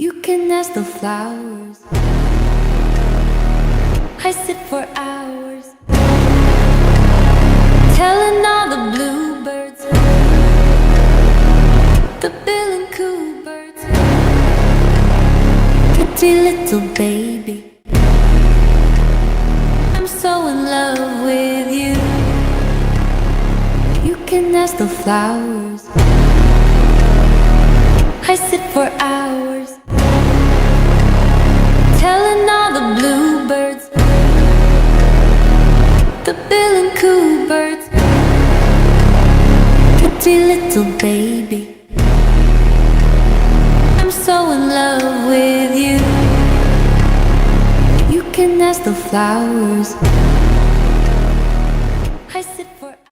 You can ask the flowers. I sit for hours, telling all the bluebirds, the bill and coo birds, pretty little baby, I'm so in love with you. You can ask the flowers. I sit for hours, telling all the bluebirds, the bill and coo birds, pretty little baby, I'm so in love with you. You can ask the flowers.